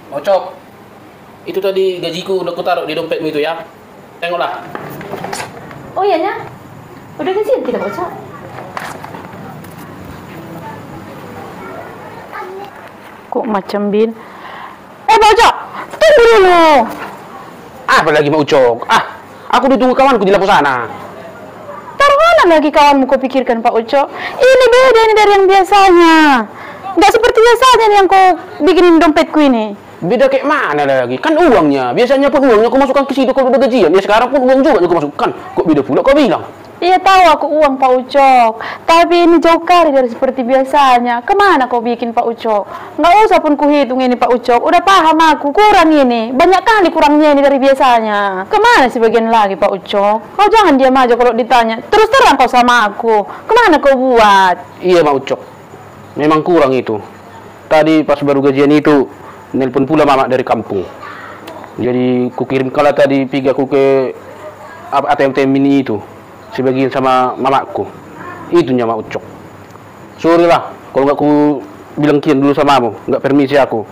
Ocok, itu tadi gajiku udah kutaruh di dompetmu itu ya. Tengoklah. Oh iya nya, udah gajian tidak Pak Ucok? Kok macam bin? Pak Ucok, tunggu dulu. Apa lagi Mak Ucok? Aku ditunggu kawanku di lampu sana. Taruhlah lagi kawanmu kau pikirkan Pak Ucok. Ini beda ini dari yang biasanya. Nggak seperti biasanya nih yang kau bikinin dompetku ini. Beda kayak mana lagi? Kan uangnya. Biasanya pun uangnya aku masukkan ke situ kalau udah gajian. Ya sekarang pun uang juga aku masukkan. Kok beda pula kau bilang? Iya tahu aku uang Pak Ucok. Tapi ini jauh kali dari seperti biasanya. Kemana kau bikin Pak Ucok? Nggak usah pun kuhitung ini Pak Ucok. Udah paham aku. Kurang ini. Banyak kali kurangnya ini dari biasanya. Kemana sebagian lagi Pak Ucok? Kau jangan diam aja kalau ditanya. Terus terang kau sama aku. Kemana kau buat? Iya Mak Ucok. Memang kurang itu. Tadi pas baru gajian itu nelpon pula mama dari kampung. Jadi kukirim kala tadi pergi aku ke ATM mini itu. Sebagian sama mamaku. Itunya Mak Ucok. Sorry lah kalau nggak ku bilang kian dulu sama kamu, nggak permisi aku.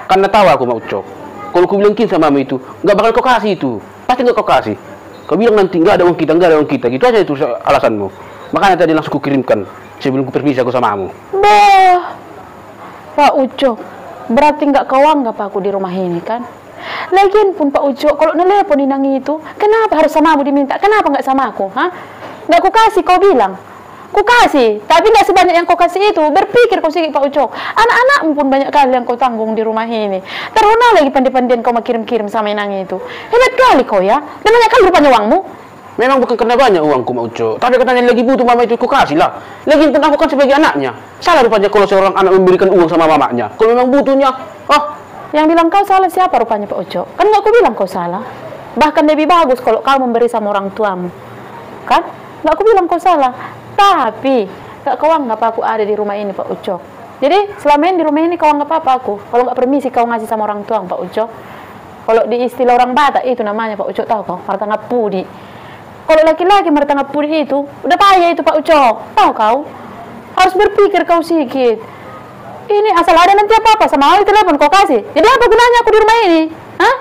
Karena tahu aku Mak Ucok. Kalau ku bilang kian sama kamu itu, nggak bakal kau kasih itu. Pasti nggak kau kasih. Kau bilang nanti nggak ada uang kita, nggak ada uang kita. Gitu aja itu alasanmu. Makanya tadi langsung kukirimkan sebelum ku permisi aku sama kamu. Bah, Pak Ucok, berarti nggak kau anggap aku di rumah ini kan? Lagian pun Pak Ucok, kalau nelepon inang itu, kenapa harus sama aku diminta? Kenapa nggak sama aku? Hah? Nggak ku kasih, kau bilang. Ku kasih, tapi nggak sebanyak yang kau kasih itu. Berpikir kau sih Pak Ucok. Anak-anakmu pun banyak kali yang kau tanggung di rumah ini. Taruhlah lagi pandai-pandaian kau kirim-kirim sama inang itu. Hebat kali kau ya. Dan banyak kali rupanya uangmu. Memang bukan karena banyak uangku Mak Ucok. Tapi katanya lagi butuh mama itu ku kasih lah. Lagi pun aku kan sebagai anaknya. Salah rupanya kalau seorang anak memberikan uang sama mamanya. Kalau memang butuhnya, yang bilang kau salah siapa rupanya Pak Ucok? Kan nggak aku bilang kau salah. Bahkan lebih bagus kalau kau memberi sama orang tuamu. Kan? Nggak aku bilang kau salah. Tapi nggak kau anggap aku ada di rumah ini Pak Ucok. Jadi selama ini di rumah ini kau anggap apa aku? Kalau nggak permisi kau ngasih sama orang tua Pak Ucok. Kalau di istilah orang Batak itu namanya Pak Ucok, tahu kau? Martangga pudi. Kalau laki-laki martangga pudi itu udah payah itu Pak Ucok. Tahu kau? Harus berpikir kau sedikit. Ini asal ada nanti apa-apa sama Ali telepon kau kasih. Jadi apa gunanya aku di rumah ini? Hah?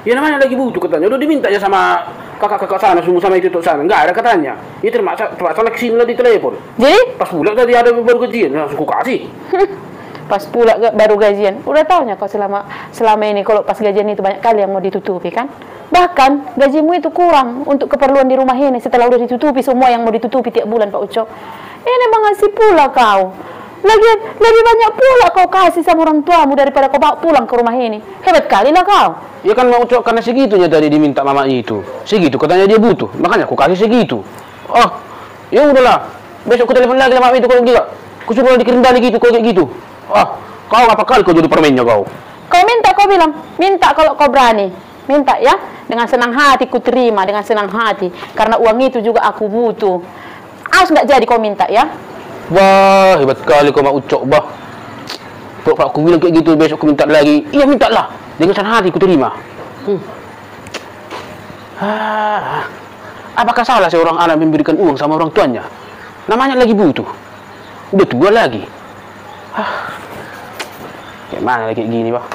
ya namanya lagi butuh katanya. Udah diminta ya sama kakak-kakak sana, semua sama itu tuh sana. Nggak ada katanya. Ya terpaksa kesini lah di telepon. Jadi? Pas pulang tadi ada baru gajian, langsung ku kasih. Pas pula baru gajian. Udah taunya kau selama ini kalau pas gajian itu banyak kali yang mau ditutupi kan? Bahkan gajimu itu kurang untuk keperluan di rumah ini setelah udah ditutupi semua yang mau ditutupi tiap bulan Pak Ucok. Ini mengasih pula kau. Lebih banyak pula kau kasih sama orang tuamu daripada kau bawa pulang ke rumah ini. Hebat kali lah kau. Ya kan Mak Ucok karena segitunya tadi diminta mama itu. Segitu katanya dia butuh. Makanya aku kasih segitu. Oh, ya udahlah. Besok aku telepon lagi sama mama itu kalau gitu. Aku suruh dikirim balik gitu kalau kayak gitu. Kau apa kali kau jadi permennya kau? Kau minta, kau bilang minta kalau kau berani. Minta ya, dengan senang hati ku terima, dengan senang hati. Karena uang itu juga aku butuh. Harus nggak jadi kau minta ya. Wah, hebat kali kau Mak Ucok, bah. Kalau aku bilang kayak gitu, besok aku minta lagi. Iya, minta lah. Dengan senang hati ku terima. Apakah salah seorang anak memberikan uang sama orang tuanya? Namanya lagi butuh. Udah tua lagi. Kayak mana lagi kayak gini, bah.